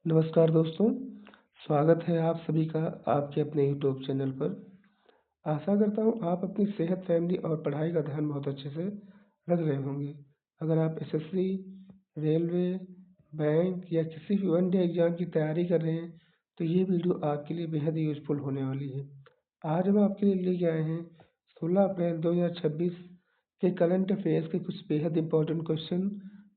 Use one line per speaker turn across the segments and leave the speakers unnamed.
नमस्कार दोस्तों, स्वागत है आप सभी का आपके अपने यूट्यूब चैनल पर। आशा करता हूँ आप अपनी सेहत, फैमिली और पढ़ाई का ध्यान बहुत अच्छे से रख रहे होंगे। अगर आप एसएससी, रेलवे, बैंक या किसी भी वन डे एग्ज़ाम की तैयारी कर रहे हैं, तो ये वीडियो आपके लिए बेहद ही यूज़फुल होने वाली है। आज हम आपके लिए लेके आए हैं 16 अप्रैल 2026 के करंट अफेयर्स के कुछ बेहद इंपॉर्टेंट क्वेश्चन,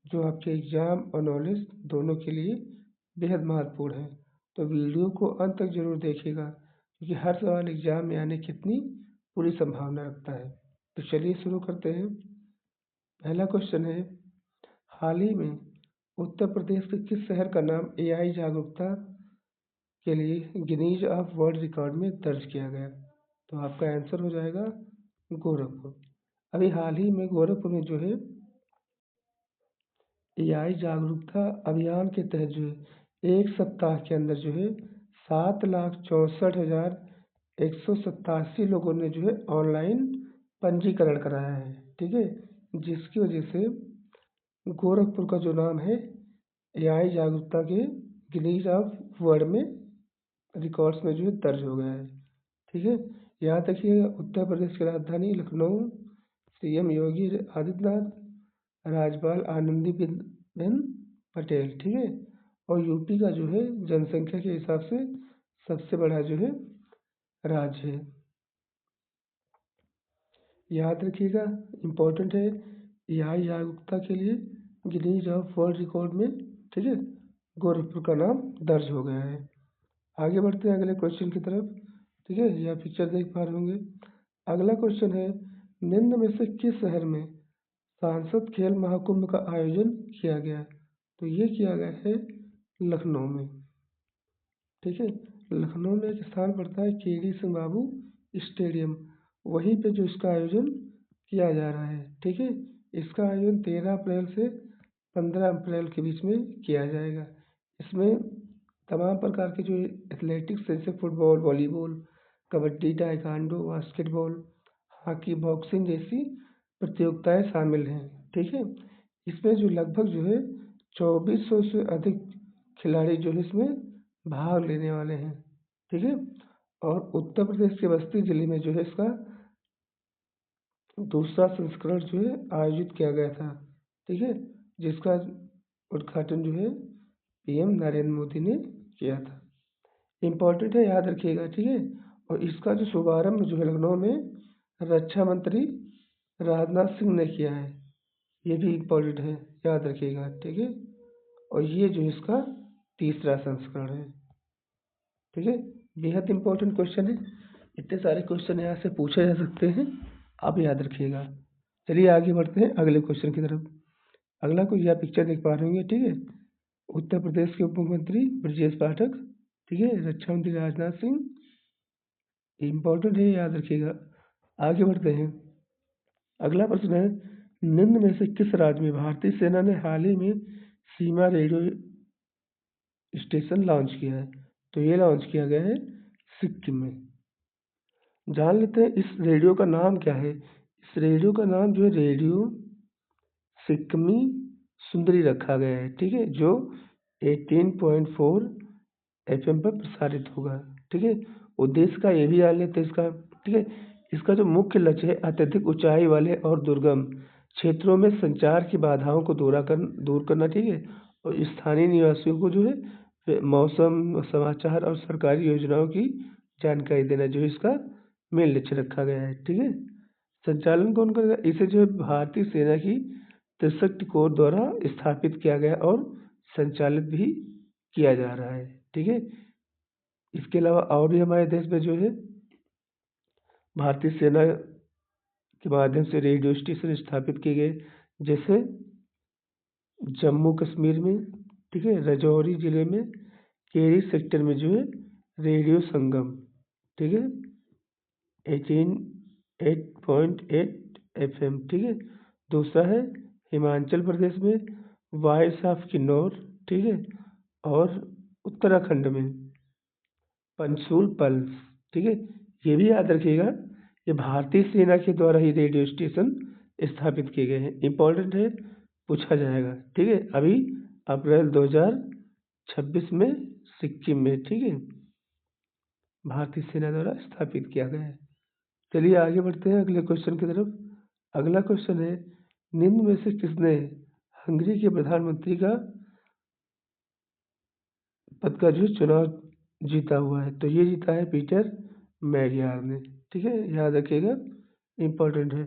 जो आपके एग्ज़ाम और नॉलेज दोनों के लिए बेहद महत्वपूर्ण है। तो वीडियो को अंत तक ज़रूर देखिएगा, क्योंकि हर सवाल एग्ज़ाम में आने की इतनी पूरी संभावना रखता है। तो चलिए शुरू करते हैं। पहला क्वेश्चन है, हाल ही में उत्तर प्रदेश के किस शहर का नाम एआई जागरूकता के लिए गिनीज ऑफ वर्ल्ड रिकॉर्ड में दर्ज किया गया? तो आपका आंसर हो जाएगा गोरखपुर। अभी हाल ही में गोरखपुर में जो है एआई जागरूकता अभियान के तहत जो है एक सप्ताह के अंदर जो है 7,64,187 लोगों ने जो है ऑनलाइन पंजीकरण कराया है। ठीक है, जिसकी वजह से गोरखपुर का जो नाम है एआई जागरूकता के गिनीज ऑफ वर्ल्ड में रिकॉर्ड्स में जो है दर्ज हो गया है। ठीक है, याद रखिएगा उत्तर प्रदेश की राजधानी लखनऊ, सीएम योगी आदित्यनाथ, राज्यपाल आनंदीबेन पटेल। ठीक है, और यूपी का जो है जनसंख्या के हिसाब से सबसे बड़ा जो है राज्य है। याद रखिएगा, इम्पोर्टेंट है, एआई जागरूकता के लिए गिनीज ऑफ वर्ल्ड रिकॉर्ड में, ठीक है, गोरखपुर का नाम दर्ज हो गया है। आगे बढ़ते हैं अगले क्वेश्चन की तरफ। ठीक है, यह पिक्चर देख पा रहे होंगे। अगला क्वेश्चन है, निम्न में से किस शहर में सांसद खेल महाकुंभ का आयोजन किया गया? तो ये किया गया है लखनऊ में। ठीक है, लखनऊ में एक स्थान पड़ता है केडी सिंह बाबू स्टेडियम, वहीं पे जो इसका आयोजन किया जा रहा है। ठीक है, इसका आयोजन 13 अप्रैल से 15 अप्रैल के बीच में किया जाएगा। इसमें तमाम प्रकार के जो एथलेटिक्स जैसे football, volleyball, kabaddi, taekwondo, basketball, hockey, boxing जैसी प्रतियोगिताएं शामिल हैं। ठीक है, इसमें जो लगभग जो है 2400 से अधिक खिलाड़ी जो है इसमें भाग लेने वाले हैं। ठीक है, और उत्तर प्रदेश के बस्ती जिले में जो है इसका दूसरा संस्करण जो है आयोजित किया गया था। ठीक है, जिसका उद्घाटन जो है पीएम नरेंद्र मोदी ने किया था। इम्पोर्टेंट है, याद रखिएगा। ठीक है, और इसका जो शुभारंभ जो है लखनऊ में रक्षा मंत्री राजनाथ सिंह ने किया है। ये भी इम्पोर्टेंट है, याद रखिएगा। ठीक है, और ये जो इसका तीसरा संस्करण है। ठीक है, बेहद इम्पोर्टेंट क्वेश्चन है। इतने सारे क्वेश्चन यहाँ से पूछे जा सकते हैं, आप याद रखिएगा। चलिए आगे बढ़ते हैं अगले क्वेश्चन की तरफ। अगला कोई यह पिक्चर देख पा रहे होंगे। ठीक है, उत्तर प्रदेश के उप मुख्यमंत्री ब्रजेश पाठक, ठीक है, रक्षा मंत्री राजनाथ सिंह, इम्पोर्टेंट है, याद रखिएगा। आगे बढ़ते हैं। अगला प्रश्न है, निम्न में से किस राज्य में भारतीय सेना ने हाल ही में सीमा रेडियो स्टेशन लॉन्च किया है? तो ये लॉन्च किया गया है सिक्किम में। जान लेते हैं इस रेडियो का नाम क्या है। इस रेडियो का नाम जो है रेडियो सिक्किमी सुंदरी रखा गया है। ठीक है, जो 18.4 FM पर प्रसारित होगा। ठीक है, उद्देश्य का ये भी जान लेते हैं इसका। ठीक है, इसका जो मुख्य लक्ष्य है अत्यधिक ऊंचाई वाले और दुर्गम क्षेत्रों में संचार की बाधाओं को दूर करना। ठीक है, और स्थानीय निवासियों को जो है मौसम समाचार और सरकारी योजनाओं की जानकारी देना जो है इसका मेन लक्ष्य रखा गया है। ठीक है, संचालन कौन करेगा? इसे जो है भारतीय सेना की 63 कोर द्वारा स्थापित किया गया और संचालित भी किया जा रहा है। ठीक है, इसके अलावा और भी हमारे देश में जो है भारतीय सेना के माध्यम से रेडियो स्टेशन स्थापित किए गए, जैसे जम्मू कश्मीर में, ठीक है, राजौरी जिले में केरी सेक्टर में जो है रेडियो संगम, ठीक है, 8.8 FM। ठीक है, दूसरा है हिमाचल प्रदेश में वॉइस ऑफ किन्नौर, ठीक है, और उत्तराखंड में पंचसूल पल्स। ठीक है, ये भी याद रखिएगा, ये भारतीय सेना के द्वारा ही रेडियो स्टेशन स्थापित किए गए हैं। इम्पोर्टेंट है, पूछा जाएगा। ठीक है, अभी अप्रैल 2026 1926 में सिक्किम में, ठीक है, भारतीय सेना द्वारा स्थापित किया गया है। चलिए आगे बढ़ते हैं अगले क्वेश्चन की तरफ। अगला क्वेश्चन है, निम्न में से किसने हंगरी के प्रधानमंत्री का पद का जो चुनाव जीता हुआ है? तो ये जीता है पीटर मैगियार ने, ठीक है, याद रखिएगा, इम्पोर्टेंट है।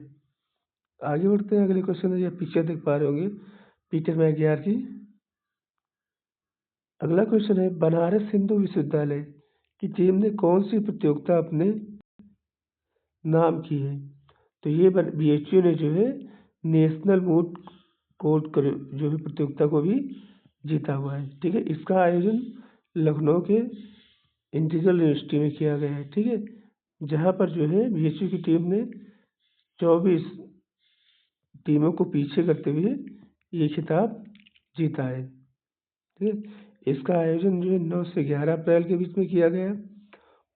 आगे बढ़ते हैं अगले क्वेश्चन है, या पिक्चर देख पा रहे होंगे पीटर मैगियार की। अगला क्वेश्चन है, बनारस हिंदू विश्वविद्यालय की टीम ने कौन सी प्रतियोगिता अपने नाम की है? तो ये BHU ने जो है नेशनल मूट कोर्ट जो है प्रतियोगिता को भी जीता हुआ है, ठीक है। इसका आयोजन लखनऊ के इंटीग्रल यूनिवर्सिटी में किया गया है, ठीक है, जहाँ पर जो है BHU की टीम ने 24 टीमों को पीछे करते हुए ये खिताब जीता है, ठीक है। इसका आयोजन जो है 9 से 11 अप्रैल के बीच में किया गया।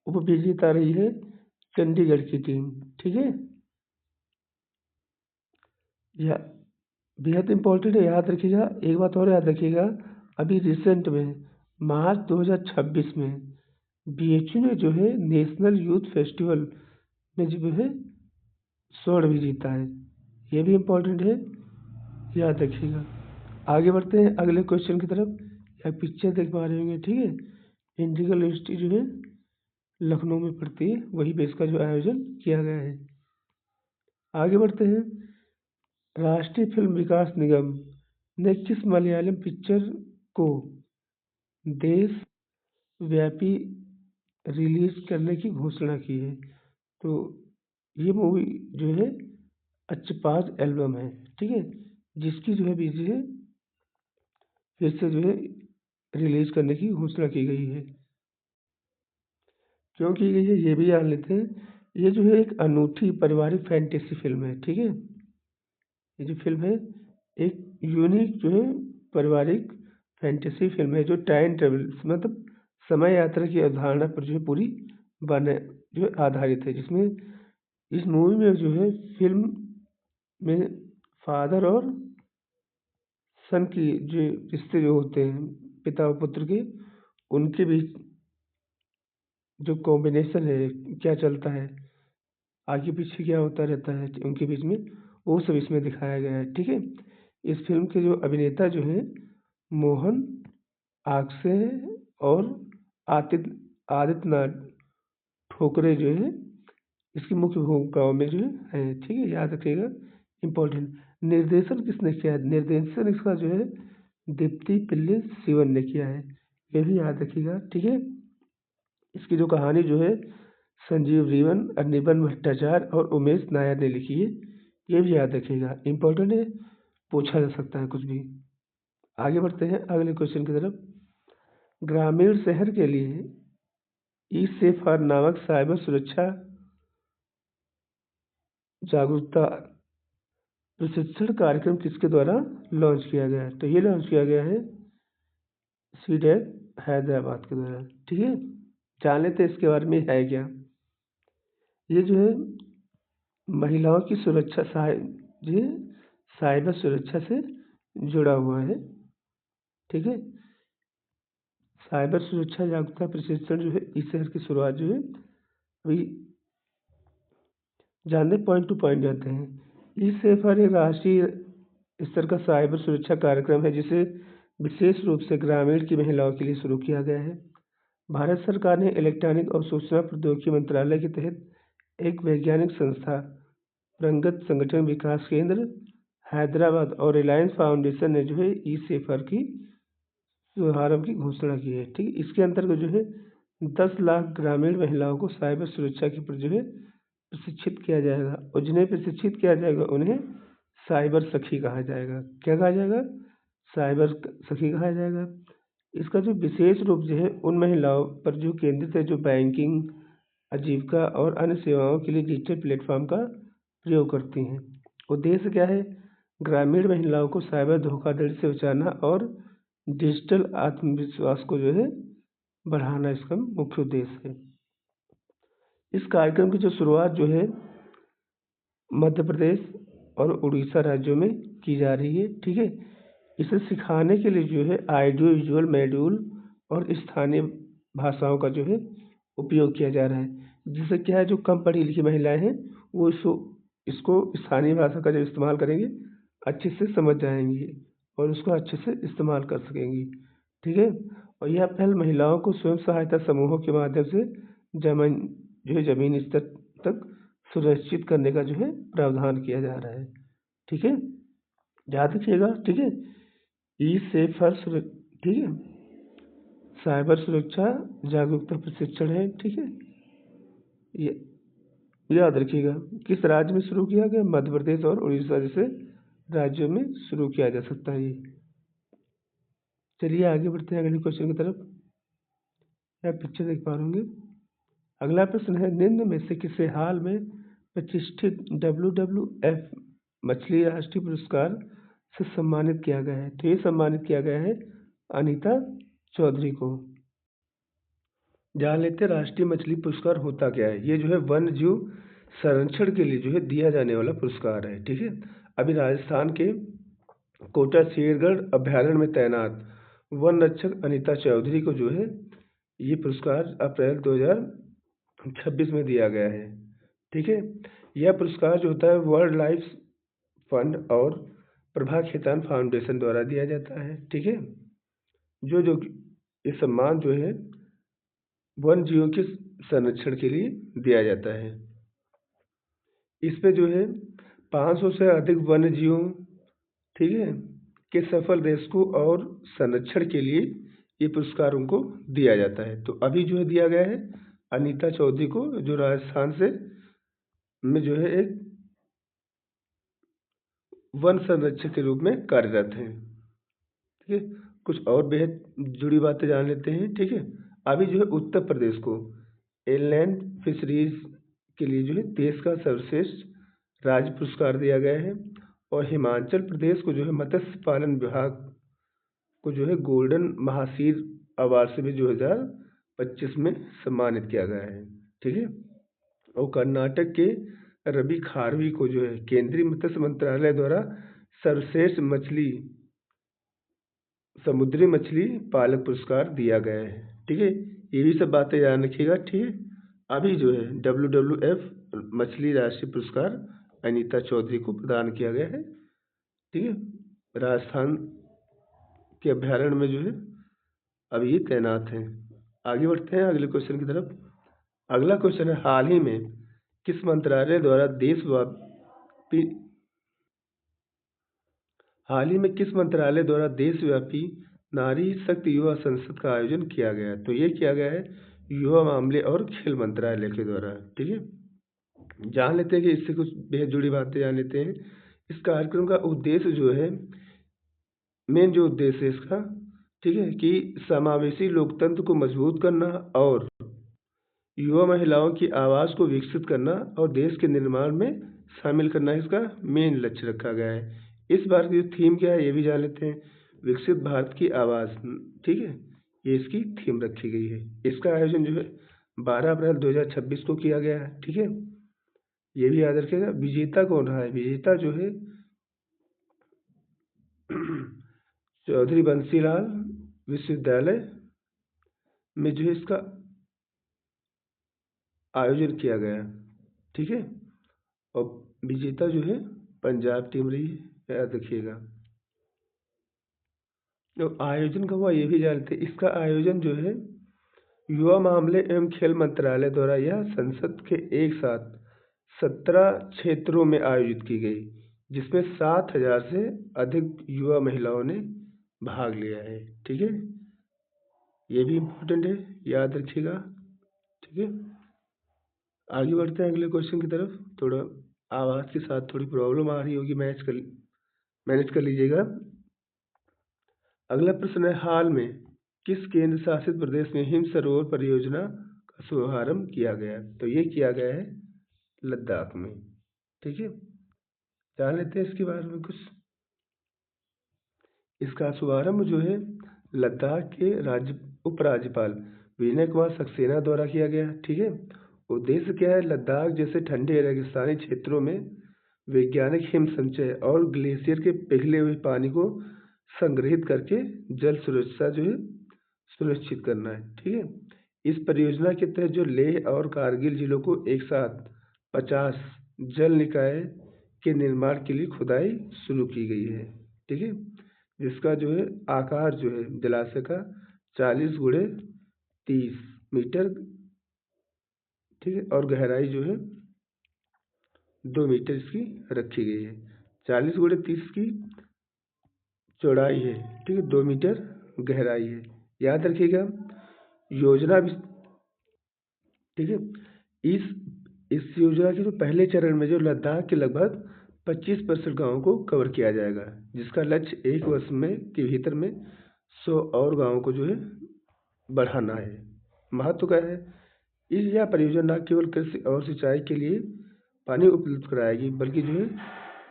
उपविजेता रही है चंडीगढ़ की टीम, ठीक है। या बेहद इम्पोर्टेंट है, याद रखिएगा। एक बात और याद रखिएगा, अभी रिसेंट में मार्च 2026 में BHU ने जो है नेशनल यूथ फेस्टिवल में जो है स्वर्ण भी जीता है, ये भी इम्पोर्टेंट है, याद रखिएगा। आगे बढ़ते हैं अगले क्वेश्चन की तरफ। या पिक्चर देख पा रहे होंगे, ठीक है, इंटीग्रल यूनिवर्सिटी जो है लखनऊ में पड़ती है, वहीं पे इसका जो आयोजन किया गया है। आगे बढ़ते हैं, राष्ट्रीय फिल्म विकास निगम ने किस मलयालम पिक्चर को देश व्यापी रिलीज करने की घोषणा की है? तो ये मूवी जो है अच्छपाज एल्बम है, ठीक है, जिसकी जो है बीच है फिर से जो है रिलीज करने की घोषणा की गई है। क्यों की गई है ये भी जान लेते हैं। ये जो है एक अनूठी पारिवारिक फैंटेसी फिल्म है, ठीक है। ये जो फिल्म है एक यूनिक जो है पारिवारिक फैंटेसी फिल्म है, जो टाइम ट्रेवल मतलब समय यात्रा की अवधारणा पर जो है पूरी बने जो है आधारित है। जिसमें इस मूवी में जो है फिल्म में फादर और सन की जो रिश्ते जो होते हैं पिता और पुत्र के, उनके बीच जो कॉम्बिनेशन है, क्या चलता है, आगे पीछे क्या होता रहता है उनके बीच में, वो सब इसमें दिखाया गया है, ठीक है। इस फिल्म के जो अभिनेता जो हैं मोहन आगसे हैं और आदित्यनाथ ठोकरे जो है इसकी मुख्य भूमिकाओं में जो है, ठीक है, याद रखिएगा, इम्पोर्टेंट। निर्देशन किसने किया है? निर्देशन इसका जो है दीप्ति पिल्ली शिवन ने किया है, ये भी याद रखिएगा, ठीक है। इसकी जो कहानी जो है संजीव रीवन, अनिबन भट्टाचार्य और उमेश नायर ने लिखी है, ये भी याद रखिएगा, इम्पोर्टेंट है, पूछा जा सकता है कुछ भी। आगे बढ़ते हैं अगले क्वेश्चन की तरफ। ग्रामीण शहर के लिए ई सेफर नामक साइबर सुरक्षा जागरूकता प्रशिक्षण कार्यक्रम किसके द्वारा लॉन्च किया गया है? तो ये लॉन्च किया गया है सीडेट हैदराबाद के द्वारा, ठीक है। जान लेते हैं इसके बारे में है क्या। ये जो है महिलाओं की सुरक्षा जी साइबर सुरक्षा से जुड़ा हुआ है, ठीक है। साइबर सुरक्षा जागरूकता प्रशिक्षण जो है इस शहर की शुरुआत जो है अभी जानते पॉइंट टू पॉइंट जाते हैं। इस सेफर एक राष्ट्रीय स्तर का साइबर सुरक्षा कार्यक्रम है जिसे विशेष रूप से ग्रामीण की महिलाओं के लिए शुरू किया गया है। भारत सरकार ने इलेक्ट्रॉनिक और सूचना प्रौद्योगिकी मंत्रालय के तहत एक वैज्ञानिक संस्था रंगत संगठन विकास केंद्र हैदराबाद और रिलायंस फाउंडेशन ने जो है ई सेफर की शुभारंभ की घोषणा की है, ठीक है। इसके अंतर्गत जो है 10 लाख ग्रामीण महिलाओं को साइबर सुरक्षा के प्रति जो है प्रशिक्षित किया जाएगा, और जिन्हें प्रशिक्षित किया जाएगा उन्हें साइबर सखी कहा जाएगा। क्या कहा जाएगा? साइबर सखी कहा जाएगा। इसका जो विशेष रूप जो है उन महिलाओं पर जो केंद्रित है जो बैंकिंग, आजीविका और अन्य सेवाओं के लिए डिजिटल प्लेटफॉर्म का प्रयोग करती हैं। उद्देश्य क्या है? ग्रामीण महिलाओं को साइबर धोखाधड़ी से बचाना और डिजिटल आत्मविश्वास को जो है बढ़ाना इसका मुख्य उद्देश्य है। इस कार्यक्रम की जो शुरुआत जो है मध्य प्रदेश और उड़ीसा राज्यों में की जा रही है, ठीक है। इसे सिखाने के लिए जो है ऑडियो विजुअल मॉड्यूल और स्थानीय भाषाओं का जो है उपयोग किया जा रहा है, जिससे क्या है जो कम पढ़ी लिखी महिलाएं हैं वो इसको स्थानीय भाषा का जो इस्तेमाल करेंगी अच्छे से समझ जाएंगी और उसको अच्छे से इस्तेमाल कर सकेंगी। ठीक है। और यह पहल महिलाओं को स्वयं सहायता समूहों के माध्यम से जमीन जो है ज़मीनी स्तर तक सुनिश्चित करने का जो है प्रावधान किया जा रहा है। ठीक है, याद रखिएगा। ठीक है, ई सेफर ठीक है, साइबर सुरक्षा जागरूकता प्रशिक्षण है। ठीक है, ये याद रखिएगा। किस राज्य में शुरू किया गया? मध्य प्रदेश और उड़ीसा जैसे राज्यों में शुरू किया जा सकता है ये। चलिए आगे बढ़ते हैं अगले क्वेश्चन की तरफ। आप पिक्चर देख पा रहे। अगला प्रश्न है, निम्न में से किसे हाल में प्रतिष्ठित WWF मछली राष्ट्रीय पुरस्कार से सम्मानित किया गया है? तो ये सम्मानित किया गया है अनीता चौधरी को। जान लेते हैं राष्ट्रीय मछली पुरस्कार होता क्या है। ये जो है वन्य जीव संरक्षण के लिए जो है दिया जाने वाला पुरस्कार है। ठीक है, अभी राजस्थान के कोटा शेरगढ़ अभ्यारण्य में तैनात वन रक्षक अनीता चौधरी को जो है ये पुरस्कार अप्रैल 2026 में दिया गया है। ठीक है, यह पुरस्कार जो होता है वर्ल्ड लाइफ फंड और प्रभा खेतान फाउंडेशन द्वारा दिया जाता है। ठीक है, जो ये सम्मान जो है वन जीवों के संरक्षण के लिए दिया जाता है। इस पे जो है 500 से अधिक वन्य जीवों, ठीक है, के सफल रेस्क्यू और संरक्षण के लिए ये पुरस्कार उनको दिया जाता है। तो अभी जो है दिया गया है अनीता चौधरी को, जो राजस्थान से में जो है एक वन संरक्षक के रूप में कार्यरत हैं। ठीक है, कुछ और बेहद जुड़ी बातें जान लेते हैं। ठीक है, अभी जो है उत्तर प्रदेश को इनलैंड फिशरीज के लिए जो है देश का सर्वश्रेष्ठ राज्य पुरस्कार दिया गया है और हिमाचल प्रदेश को जो है मत्स्य पालन विभाग को जो है गोल्डन महासीर अवार्ड से भी 2025 में सम्मानित किया गया है। ठीक है, और कर्नाटक के रवि खारवी को जो है केंद्रीय मत्स्य मंत्रालय द्वारा सर्वश्रेष्ठ समुद्री मछली पालक पुरस्कार दिया गया है। ठीक है, ये भी सब बातें याद रखिएगा। ठीक है, अभी जो है WWF मछली राष्ट्रीय पुरस्कार अनीता चौधरी को प्रदान किया गया है। ठीक है, राजस्थान के अभ्यारण्य में जो है अभी ये तैनात हैं। आगे बढ़ते हैं अगले क्वेश्चन की तरफ। अगला क्वेश्चन है, हाल ही में किस मंत्रालय द्वारा देशव्यापी नारी शक्ति युवा संसद का आयोजन किया गया? तो ये किया गया है युवा मामले और खेल मंत्रालय के द्वारा। ठीक है, जान लेते हैं कि इससे कुछ बेहद जुड़ी बातें जान लेते हैं। इस कार्यक्रम का उद्देश्य जो है, मेन जो उद्देश्य है इसका, ठीक है, कि समावेशी लोकतंत्र को मजबूत करना और युवा महिलाओं की आवाज़ को विकसित करना और देश के निर्माण में शामिल करना इसका मेन लक्ष्य रखा गया है। इस बार की जो थीम क्या है ये भी जान लेते हैं, विकसित भारत की आवाज़। ठीक है, ये इसकी थीम रखी गई है। इसका आयोजन जो है 12 अप्रैल 2026 को किया गया है। ठीक है, ये भी याद रखिएगा। विजेता कौन रहा है? विजेता जो है चौधरी बंसीलाल विश्वविद्यालय में जो है इसका आयोजन किया गया। ठीक है, और विजेता जो है पंजाब टीम रही है, याद रखिएगा। तो आयोजन का हुआ ये भी जानते हैं। इसका आयोजन जो है युवा मामले एवं खेल मंत्रालय द्वारा यह संसद के एक साथ 17 क्षेत्रों में आयोजित की गई, जिसमें 7,000 से अधिक युवा महिलाओं ने भाग लिया है। ठीक है, ये भी इम्पोर्टेंट है, याद रखिएगा। ठीक है, आगे बढ़ते हैं अगले क्वेश्चन की तरफ। थोड़ा आवाज़ के साथ थोड़ी प्रॉब्लम आ रही होगी, मैनेज कर लीजिएगा। अगला प्रश्न है, हाल में किस केंद्र शासित प्रदेश में हिम सरोवर परियोजना का शुभारंभ किया गया? तो ये किया गया है लद्दाख में। ठीक है, जान लेते हैं इसके बारे में कुछ। इसका शुभारंभ जो है लद्दाख के उपराज्यपाल विनय कुमार सक्सेना द्वारा किया गया। ठीक है, उद्देश्य क्या है? लद्दाख जैसे ठंडे रेगिस्तानी क्षेत्रों में वैज्ञानिक हिम संचय और ग्लेशियर के पिघले हुए पानी को संग्रहित करके जल सुरक्षा जो है सुनिश्चित करना है। ठीक है, इस परियोजना के तहत जो लेह और कारगिल जिलों को एक साथ 50 जल निकाय के निर्माण के लिए खुदाई शुरू की गई है। ठीक है, जिसका जो है आकार जो है जलाशय का 40 गुणे 30 मीटर, ठीक है, और गहराई जो है 2 मीटर इसकी रखी गई है। 40 गुणे 30 की चौड़ाई है, ठीक है, 2 मीटर गहराई है। याद रखिएगा योजना भी, ठीक है, इस योजना के जो पहले चरण में जो लद्दाख के लगभग 25% गाँवों को कवर किया जाएगा, जिसका लक्ष्य 1 वर्ष में के भीतर में 100 और गाँवों को जो है बढ़ाना है। महत्व क्या है, यह परियोजना न केवल कृषि और सिंचाई के लिए पानी उपलब्ध कराएगी, बल्कि जो है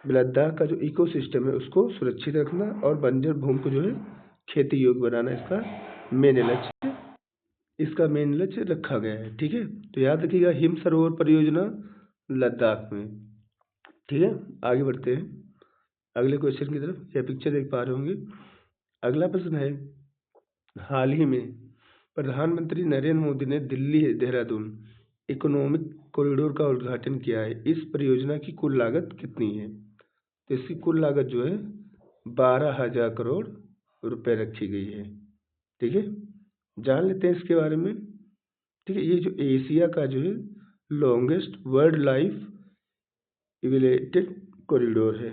लद्दाख का जो इकोसिस्टम है उसको सुरक्षित रखना और बंजर भूमि को जो है खेती योग्य बनाना इसका मेन लक्ष्य रखा गया है। ठीक है, तो याद रखिएगा हिम सरोवर परियोजना लद्दाख में। ठीक है, आगे बढ़ते हैं अगले क्वेश्चन की तरफ। यह पिक्चर देख पा रहे होंगे। अगला प्रश्न है, हाल ही में प्रधानमंत्री नरेंद्र मोदी ने दिल्ली देहरादून इकोनॉमिक कॉरिडोर का उद्घाटन किया है। इस परियोजना की कुल लागत कितनी है? तो इसकी कुल लागत जो है 12,000 करोड़ रुपए रखी गई है। ठीक है, जान लेते हैं इसके बारे में। ठीक है, ये जो एशिया का जो है लॉन्गेस्ट वर्ल्ड लाइफ इवेलेटेड कॉरिडोर है।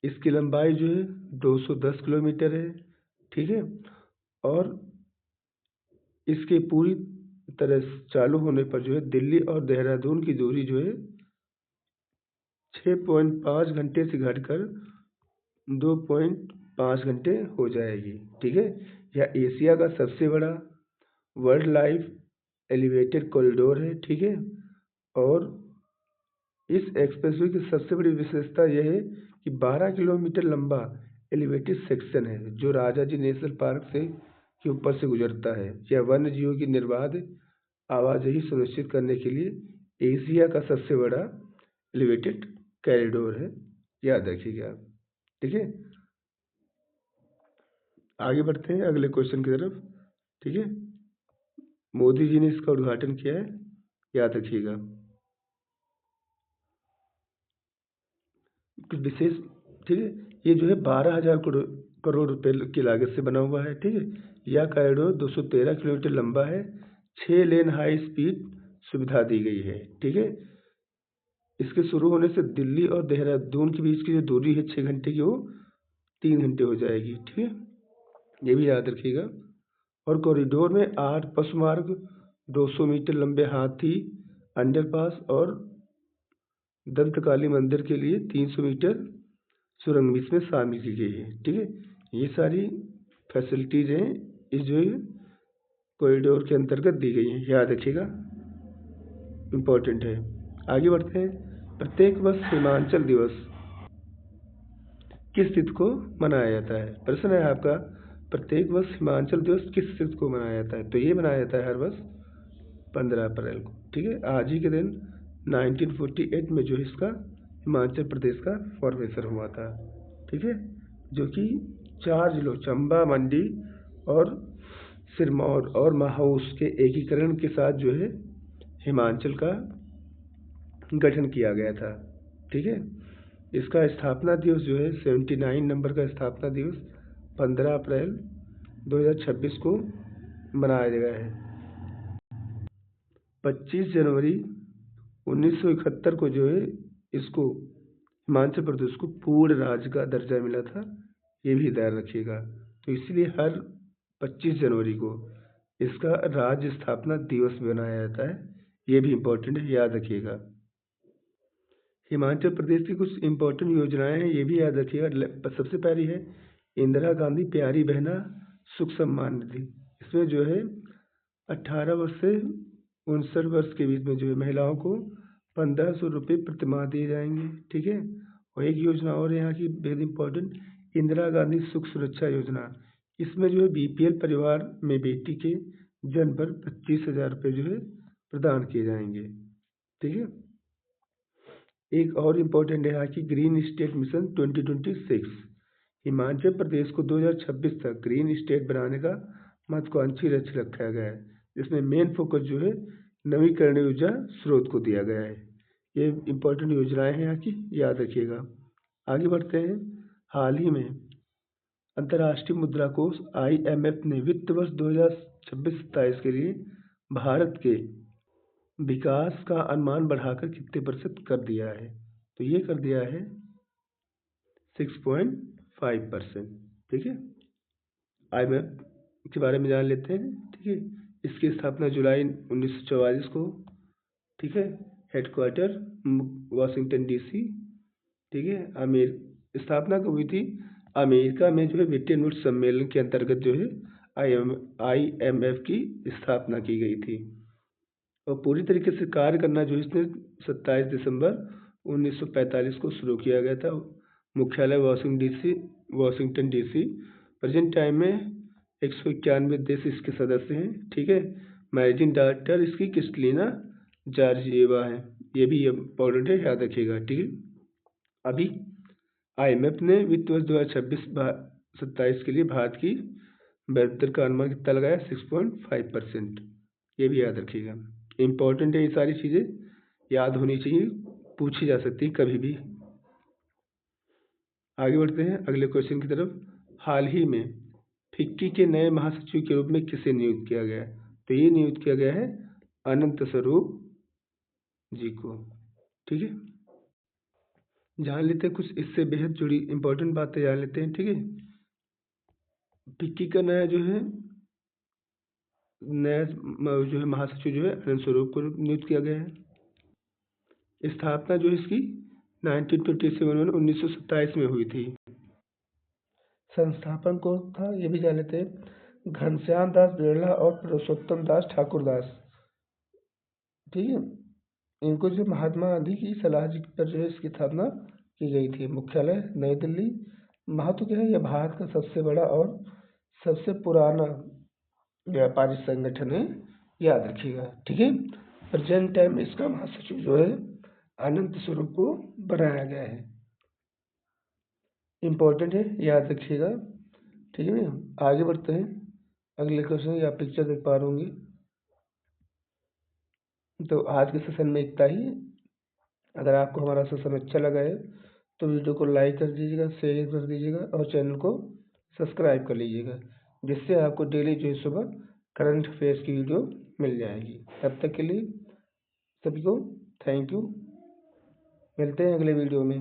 इसकी लंबाई जो है 210 किलोमीटर है। ठीक है, और इसके पूरी तरह चालू होने पर जो है दिल्ली और देहरादून की दूरी जो है 6.5 घंटे से घटकर 2.5 घंटे हो जाएगी। ठीक है, यह एशिया का सबसे बड़ा वर्ल्ड लाइफ एलिवेटेड कॉरिडोर है। ठीक है, और इस एक्सप्रेसवे की सबसे बड़ी विशेषता यह है कि 12 किलोमीटर लंबा एलिवेटेड सेक्शन है जो राजाजी नेशनल पार्क से के ऊपर से गुजरता है। यह वन्य जीवों की निर्बाध आवाजाही सुनिश्चित करने के लिए एशिया का सबसे बड़ा एलिवेटेड कॉरिडोर है, याद रखिएगा। ठीक है, आगे बढ़ते हैं अगले क्वेश्चन की तरफ। ठीक है, मोदी जी ने इसका उद्घाटन किया है, याद रखिएगा। कुछ विशेष, ठीक है, ये जो है 12,000 करोड़ रुपए की लागत से बना हुआ है। ठीक है, यह कॉरिडोर 213 किलोमीटर लंबा है। 6 लेन हाई स्पीड सुविधा दी गई है। ठीक है, इसके शुरू होने से दिल्ली और देहरादून के बीच की जो दूरी है 6 घंटे की, वो 3 घंटे हो जाएगी। ठीक है, ये भी याद रखिएगा। और कॉरिडोर में 8 पशु मार्ग, 200 मीटर लंबे हाथी अंडरपास और दंतकाली मंदिर के लिए 300 मीटर सुरंग भी इसमें शामिल की गई है। ठीक है, ये सारी फैसिलिटीज हैं इस जो कॉरिडोर के अंतर्गत दी गई हैं, याद रखिएगा, इम्पोर्टेंट है। आगे बढ़ते हैं। प्रत्येक वर्ष हिमाचल दिवस किस तिथि को मनाया जाता है? प्रश्न है आपका, प्रत्येक वर्ष हिमाचल दिवस किस तिथि को मनाया जाता है? तो ये मनाया जाता है हर वर्ष 15 अप्रैल को। ठीक है, आज ही के दिन 1948 में जो इसका हिमाचल प्रदेश का फॉर्मेशन हुआ था। ठीक है, जो कि 4 जिलों चंबा, मंडी और सिरमौर और माहौस के एकीकरण के साथ जो है हिमाचल का गठन किया गया था। ठीक है, इसका स्थापना दिवस जो है 79 नंबर का स्थापना दिवस 15 अप्रैल 2026 को मनाया गया है। 25 जनवरी 1971 को जो है इसको हिमाचल प्रदेश को पूर्ण राज्य का दर्जा मिला था, ये भी ध्यान रखिएगा। तो इसलिए हर 25 जनवरी को इसका राज्य स्थापना दिवस बनाया जाता है, ये भी इम्पोर्टेंट है, याद रखिएगा। हिमाचल प्रदेश की कुछ इम्पोर्टेंट योजनाएं हैं, ये भी याद रखिएगा। सबसे पहली है इंदिरा गांधी प्यारी बहना सुख सम्मान निधि। इसमें जो है 18 वर्ष से 59 वर्ष के बीच में जो है महिलाओं को 1500 रुपये प्रति माह दिए जाएंगे। ठीक है, और एक योजना और यहाँ की वेरी इंपॉर्टेंट, इंदिरा गांधी सुख सुरक्षा योजना। इसमें जो है BPL परिवार में बेटी के जन्म पर 25,000 रुपये जो है प्रदान किए जाएंगे। ठीक है, एक और इम्पोर्टेंट है यहाँ की green state mission 2026। Himachal Pradesh को 2026 तक ग्रीन स्टेट बनाने का महत्वाकांक्षी लक्ष्य रखा गया है, जिसमें मेन फोकस जो है नवीकरणीय ऊर्जा स्रोत को दिया गया है। ये इंपॉर्टेंट योजनाएं हैं यहाँ की, याद रखिएगा। आगे बढ़ते हैं। हाल ही में अंतर्राष्ट्रीय मुद्रा कोष IMF ने वित्त वर्ष 2026-27 के लिए भारत के विकास का अनुमान बढ़ाकर कितने प्रतिशत कर दिया है? तो ये कर दिया है 6.5%। ठीक है, IMF के बारे में जान लेते हैं। ठीक है, इसकी स्थापना जुलाई 1944 को, ठीक है, हेडक्वार्टर वाशिंगटन DC, ठीक है, स्थापना कब हुई थी? अमेरिका में जो है ब्रिटेन वुड्स सम्मेलन के अंतर्गत जो है IMF की स्थापना की गई थी। और पूरी तरीके से कार्य करना जो इसने 27 दिसंबर 1945 को शुरू किया गया था। मुख्यालय वाशिंगटन DC। प्रेजेंट टाइम में 191 देश इसके सदस्य हैं। ठीक है, मैनेजिंग डायरेक्टर इसकी क्रिस्टलिना जॉर्जिएवा है। ये भी इम्पोर्टेंट है, याद रखिएगा। ठीक है, अभी IMF ने वित्त वर्ष 2026-27 के लिए भारत की वृद्धि दर का अनुमान कितना लगाया? 6.5%। ये भी याद रखिएगा, इम्पोर्टेंट है। ये सारी चीज़ें याद होनी चाहिए, पूछी जा सकती है कभी भी। आगे बढ़ते हैं अगले क्वेश्चन की तरफ। हाल ही में फिक्की के नए महासचिव के रूप में किसे नियुक्त किया गया? तो ये नियुक्त किया गया है अनंत स्वरूप जी को। ठीक है, जान लेते हैं कुछ इससे बेहद जुड़ी इंपॉर्टेंट बातें जान लेते हैं। ठीक है, फिक्की का नया जो है महासचिव जो है अनंत स्वरूप को नियुक्त किया गया है। स्थापना जो है इसकी 1927 में हुई थी। संस्थापन कौन था ये भी जान लेते हैं। घनश्याम दास बिरला और पुरुषोत्तम दास ठाकुरदास। ठीक है, इनको जो महात्मा गांधी की सलाह पर जो है इसकी स्थापना की गई थी। मुख्यालय नई दिल्ली। महत्व क्या है? यह भारत का सबसे बड़ा और सबसे पुराना व्यापारिक संगठन है, याद रखिएगा। ठीक है, प्रेजेंट टाइम में इसका महासचिव जो है अनंत स्वरूप को बनाया गया है। इम्पोर्टेंट है, याद रखिएगा। ठीक है भैया, आगे बढ़ते हैं अगले क्वेश्चन। या पिक्चर देख पा रहे होंगे। तो आज के सेशन में इतना ही। अगर आपको हमारा सेशन अच्छा लगा है तो वीडियो को लाइक कर दीजिएगा, शेयर कर दीजिएगा और चैनल को सब्सक्राइब कर लीजिएगा, जिससे आपको डेली जो है सुबह करंट अफेयर्स की वीडियो मिल जाएगी। तब तक के लिए सभी को थैंक यू। मिलते हैं अगले वीडियो में।